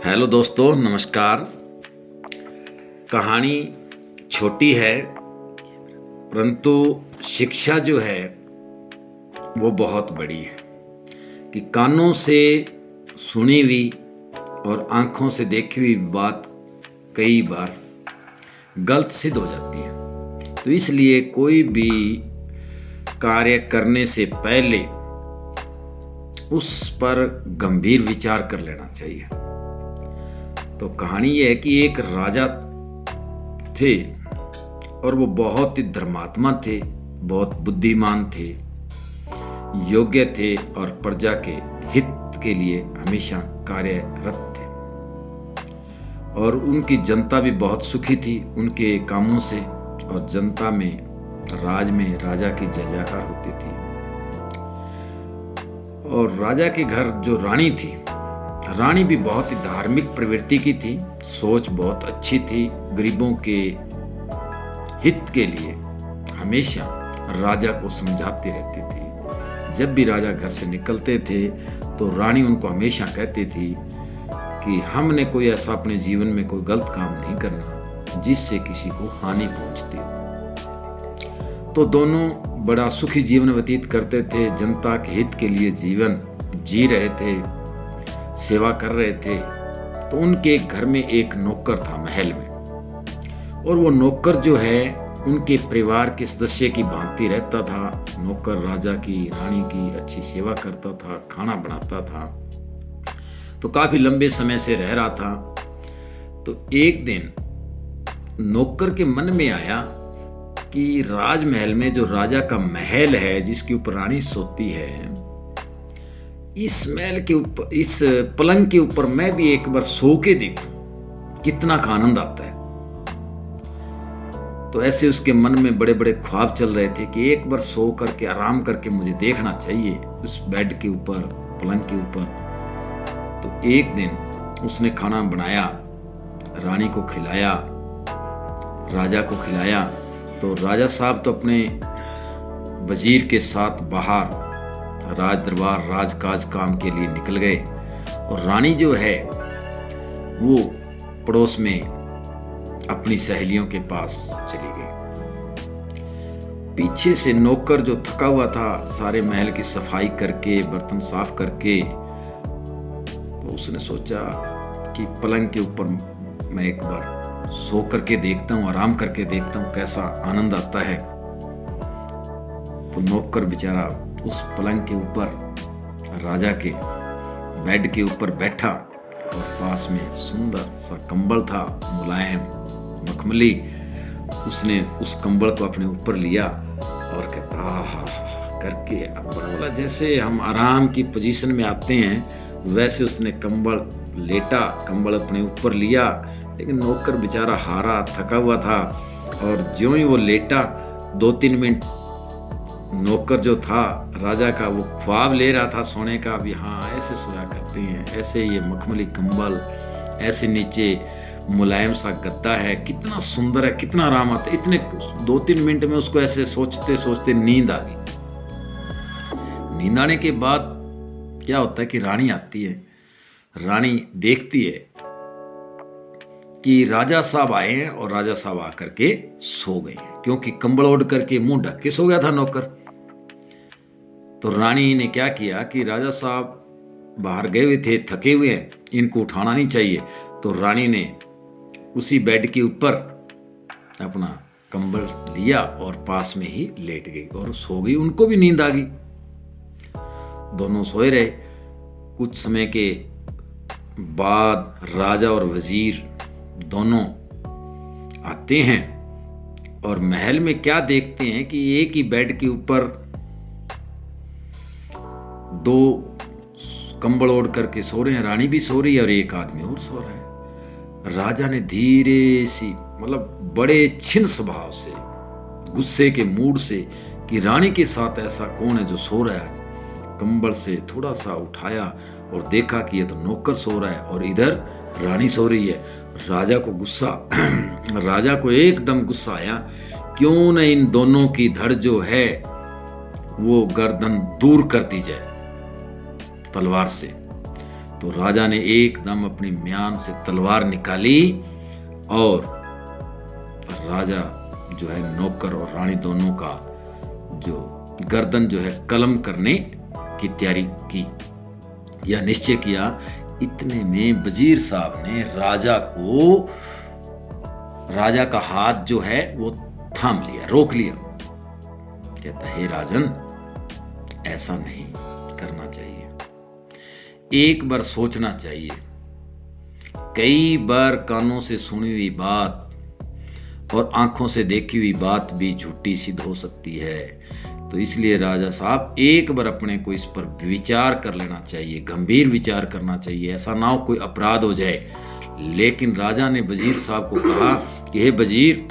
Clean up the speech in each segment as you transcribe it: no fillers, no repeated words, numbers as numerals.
Hello दोस्तों, नमस्कार। कहानी छोटी है परंतु शिक्षा जो है वो बहुत बड़ी है कि कानों से सुनी हुई और आँखों से देखी हुई बात कई बार गलत सिद्ध हो जाती है। तो इसलिए कोई भी कार्य करने से पहले उस पर गंभीर विचार कर लेना चाहिए। तो कहानी यह है कि एक राजा थे और वो बहुत ही धर्मात्मा थे, बहुत बुद्धिमान थे, योग्य थे और प्रजा के हित के लिए हमेशा कार्यरत थे। और उनकी जनता भी बहुत सुखी थी उनके कामों से, और जनता में राज में राजा की जय जयकार होती थी। और राजा के घर जो रानी थी, रानी भी बहुत ही धार्मिक प्रवृत्ति की थी, सोच बहुत अच्छी थी, गरीबों के हित के लिए हमेशा राजा को समझाती रहती थी। जब भी राजा घर से निकलते थे तो रानी उनको हमेशा कहती थी कि हमने कोई ऐसा अपने जीवन में कोई गलत काम नहीं करना जिससे किसी को हानि पहुंचती हो। तो दोनों बड़ा सुखी जीवन व्यतीत करते थे, जनता के हित के लिए जीवन जी रहे थे, सेवा कर रहे थे। तो उनके घर में एक नौकर था महल में, और वो नौकर जो है उनके परिवार के सदस्य की भांति रहता था। नौकर राजा की रानी की अच्छी सेवा करता था, खाना बनाता था, तो काफी लंबे समय से रह रहा था। तो एक दिन नौकर के मन में आया कि राजमहल में जो राजा का महल है जिसके ऊपर रानी सोती है, इस महल के ऊपर, इस पलंग के ऊपर मैं भी एक बार सो के देखूं कितना का आनंद आता है। तो ऐसे उसके मन में बड़े बड़े ख्वाब चल रहे थे कि एक बार सो करके आराम करके मुझे देखना चाहिए उस बेड के ऊपर, पलंग के ऊपर। तो एक दिन उसने खाना बनाया, रानी को खिलाया, राजा को खिलाया। तो राजा साहब तो अपने वजीर के साथ बाहर राज दरबार राजकाज काम के लिए निकल गए, और रानी जो है वो पड़ोस में अपनी सहेलियों के पास चली गई। पीछे से नौकर जो थका हुआ था सारे महल की सफाई करके, बर्तन साफ करके, तो उसने सोचा कि पलंग के ऊपर मैं एक बार सो करके देखता हूँ, आराम करके देखता हूँ कैसा आनंद आता है। तो नौकर बेचारा उस पलंग के ऊपर राजा के बेड के ऊपर बैठा, और पास में सुंदर सा कंबल था, मुलायम मखमली। उसने उस कंबल को अपने ऊपर लिया और कहता हा करके बोला, जैसे हम आराम की पोजीशन में आते हैं वैसे उसने कंबल लेटा, कंबल अपने ऊपर लिया। लेकिन नौकर बेचारा हारा थका हुआ था, और ज्यों ही वो लेटा 2-3 मिनट नौकर जो था राजा का वो ख्वाब ले रहा था सोने का, भी हाँ ऐसे सोया करते हैं, ऐसे ये मखमली कंबल, ऐसे नीचे मुलायम सा गद्दा है, कितना सुंदर है, कितना आराम आता है। इतने 2-3 मिनट में उसको ऐसे सोचते सोचते नींद आ गई। नींद आने के बाद क्या होता है कि रानी आती है, रानी देखती है कि राजा साहब आए हैं, और राजा साहब आकर के सो गए हैं, क्योंकि कंबल ओढ़ करके मुंह ढक के सो गया था नौकर। तो रानी ने क्या किया कि राजा साहब बाहर गए हुए थे, थके हुए हैं, इनको उठाना नहीं चाहिए। तो रानी ने उसी बेड के ऊपर अपना कंबल लिया और पास में ही लेट गई और सो गई। उनको भी नींद आ गई, दोनों सोए रहे। कुछ समय के बाद राजा और वजीर दोनों आते हैं, और महल में क्या देखते हैं कि एक ही बेड के ऊपर 2 कंबल ओढ़ करके सो रहे हैं, रानी भी सो रही है और एक आदमी और सो रहा है। राजा ने धीरे सी, मतलब बड़े छिन्न स्वभाव से, गुस्से के मूड से कि रानी के साथ ऐसा कौन है जो सो रहा है, कंबल से थोड़ा सा उठाया और देखा कि ये तो नौकर सो रहा है और इधर रानी सो रही है। राजा को गुस्सा राजा को एकदम गुस्सा आया, क्यों न इन दोनों की धड़ जो है वो गर्दन दूर कर दी जाए तलवार से। तो राजा ने एकदम अपनी म्यान से तलवार निकाली और राजा जो है नौकर और रानी दोनों का जो गर्दन जो है कलम करने की तैयारी की या निश्चय किया। इतने में वजीर साहब ने राजा का हाथ जो है वो थाम लिया, रोक लिया। कहता है राजन, ऐसा नहीं करना चाहिए, एक बार सोचना चाहिए। कई बार कानों से सुनी हुई बात और आंखों से देखी हुई बात भी झूठी सिद्ध हो सकती है। तो इसलिए राजा साहब एक बार अपने को इस पर विचार कर लेना चाहिए, गंभीर विचार करना चाहिए, ऐसा ना हो कोई अपराध हो जाए। लेकिन राजा ने वजीर साहब को कहा कि हे वजीर,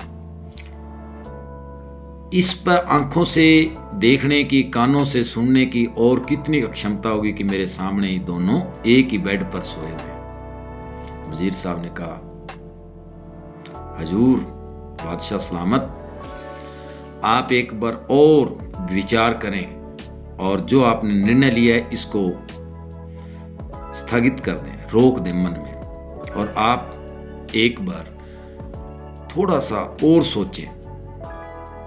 इस पर आंखों से देखने की, कानों से सुनने की और कितनी क्षमता होगी कि मेरे सामने ही दोनों एक ही बेड पर सोए हुए। वजीर साहब ने कहा, हजूर बादशाह सलामत, आप एक बार और विचार करें और जो आपने निर्णय लिया है इसको स्थगित कर दें, रोक दें मन में, और आप एक बार थोड़ा सा और सोचें।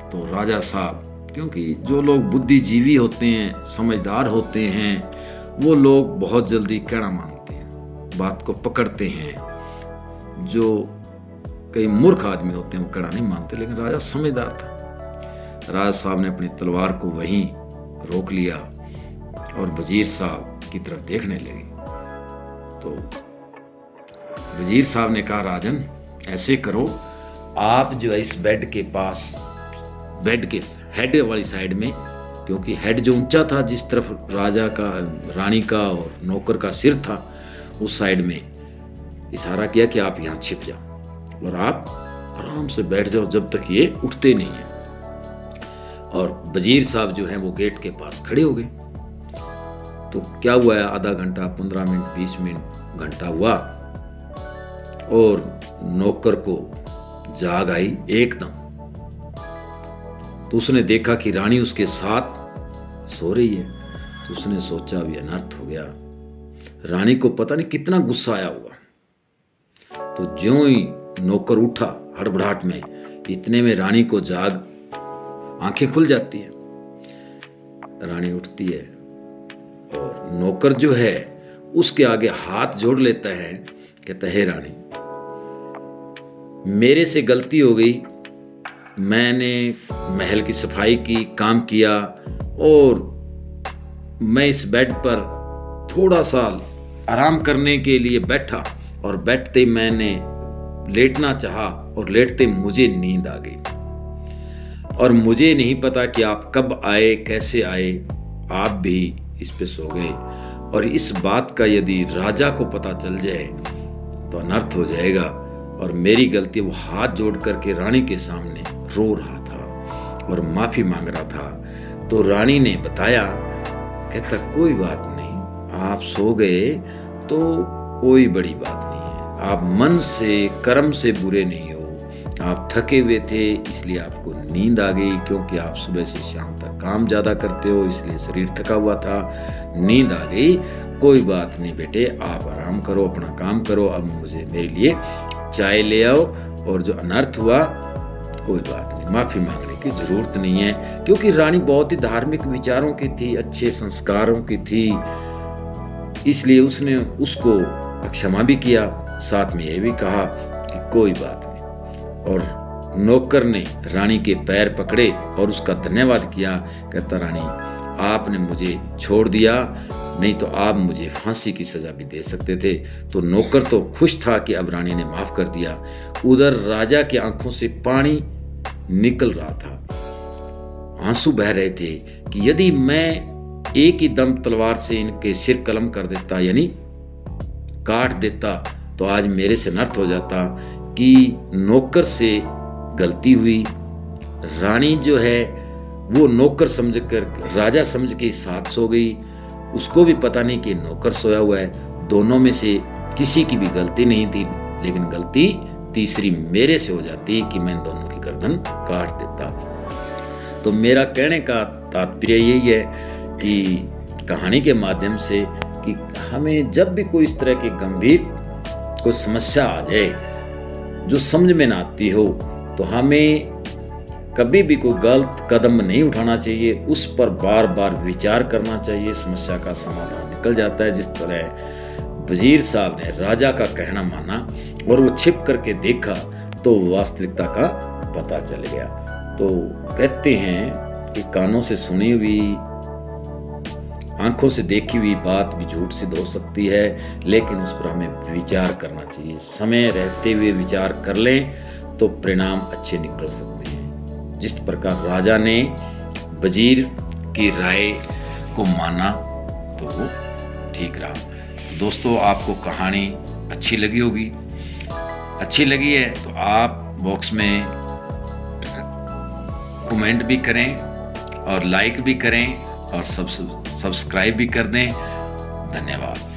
तो राजा साहब, क्योंकि जो लोग बुद्धिजीवी होते हैं, समझदार होते हैं, वो लोग बहुत जल्दी कहना मानते हैं, बात को पकड़ते हैं। जो कई मूर्ख आदमी होते हैं वो कहना नहीं मानते, लेकिन राजा समझदार था। राजा साहब ने अपनी तलवार को वहीं रोक लिया और वजीर साहब की तरफ देखने लगे। तो वजीर साहब ने कहा, राजन ऐसे करो, आप जो है इस बेड के पास, बेड के हेड वाली साइड में, क्योंकि हेड जो ऊंचा था, जिस तरफ राजा का, रानी का और नौकर का सिर था, उस साइड में इशारा किया कि आप यहाँ छिप जाओ और आप आराम से बैठ जाओ जब तक ये उठते नहीं हैं। और वजीर साहब जो हैं वो गेट के पास खड़े हो गए। तो क्या हुआ है, आधा घंटा, 15 मिनट, 20 मिनट, घंटा हुआ और नौकर को जाग आई एकदम। तो उसने देखा कि रानी उसके साथ सो रही है। तो उसने सोचा अभी अनर्थ हो गया, रानी को पता नहीं कितना गुस्सा आया होगा। तो ज्यों ही नौकर उठा हड़बड़ाहट में, इतने में रानी को जाग आंखें खुल जाती है। रानी उठती है और नौकर जो है उसके आगे हाथ जोड़ लेता है, कहता है रानी, मेरे से गलती हो गई, मैंने महल की सफाई की, काम किया और मैं इस बेड पर थोड़ा सा आराम करने के लिए बैठा और बैठते ही मैंने लेटना चाहा और लेटते मुझे नींद आ गई और मुझे नहीं पता कि आप कब आए, कैसे आए, आप भी इस पे सो गए। और इस बात का यदि राजा को पता चल जाए तो अनर्थ हो जाएगा। और मेरी गलती, वो हाथ जोड़ करके रानी के सामने रो रहा था और माफ़ी मांग रहा था। तो रानी ने बताया, कहता कोई बात नहीं, आप सो गए तो कोई बड़ी बात नहीं है, आप मन से, कर्म से बुरे नहीं हो, आप थके हुए थे इसलिए आपको नींद आ गई, क्योंकि आप सुबह से शाम तक काम ज़्यादा करते हो इसलिए शरीर थका हुआ था, नींद आ गई। कोई बात नहीं बेटे, आप आराम करो, अपना काम करो, अब मुझे मेरे लिए चाय ले आओ। और जो अनर्थ हुआ कोई बात नहीं, माफ़ी मांगने की ज़रूरत नहीं है, क्योंकि रानी बहुत ही धार्मिक विचारों की थी, अच्छे संस्कारों की थी, इसलिए उसने उसको क्षमा भी किया, साथ में ये भी कहा कि कोई बात नहीं। और नौकर ने रानी के पैर पकड़े और उसका धन्यवाद किया, कहता रानी आपने मुझे छोड़ दिया, नहीं तो आप मुझे फांसी की सज़ा भी दे सकते थे। तो नौकर तो खुश था कि अब रानी ने माफ़ कर दिया। उधर राजा की आंखों से पानी निकल रहा था, आंसू बह रहे थे कि यदि मैं एक ही दम तलवार से इनके सिर कलम कर देता, यानी काट देता, तो आज मेरे से नर्थ हो जाता कि नौकर से गलती हुई। रानी जो है वो नौकर समझकर, राजा समझ के साथ सो गई, उसको भी पता नहीं कि नौकर सोया हुआ है। दोनों में से किसी की भी गलती नहीं थी, लेकिन गलती तीसरी मेरे से हो जाती कि मैं दोनों की गर्दन काट देता। तो मेरा कहने का तात्पर्य यही है कि कहानी के माध्यम से कि हमें जब भी कोई इस तरह की गंभीर कोई समस्या आ जाए जो समझ में ना आती हो, तो हमें कभी भी कोई गलत कदम नहीं उठाना चाहिए, उस पर बार बार विचार करना चाहिए, समस्या का समाधान निकल जाता है। जिस तरह वजीर साहब ने राजा का कहना माना और वो छिप करके देखा तो वास्तविकता का पता चल गया। तो कहते हैं कि कानों से सुनी हुई, आंखों से देखी हुई बात भी झूठ सिद्ध हो सकती है, लेकिन उस पर हमें विचार करना चाहिए। समय रहते हुए विचार कर लें तो परिणाम अच्छे निकल सकते हैं। जिस प्रकार राजा ने वजीर की राय को माना तो वो ठीक रहा। तो दोस्तों, आपको कहानी अच्छी लगी होगी। अच्छी लगी है तो आप बॉक्स में कमेंट भी करें और लाइक भी करें और सब्सक्राइब भी कर दें। धन्यवाद।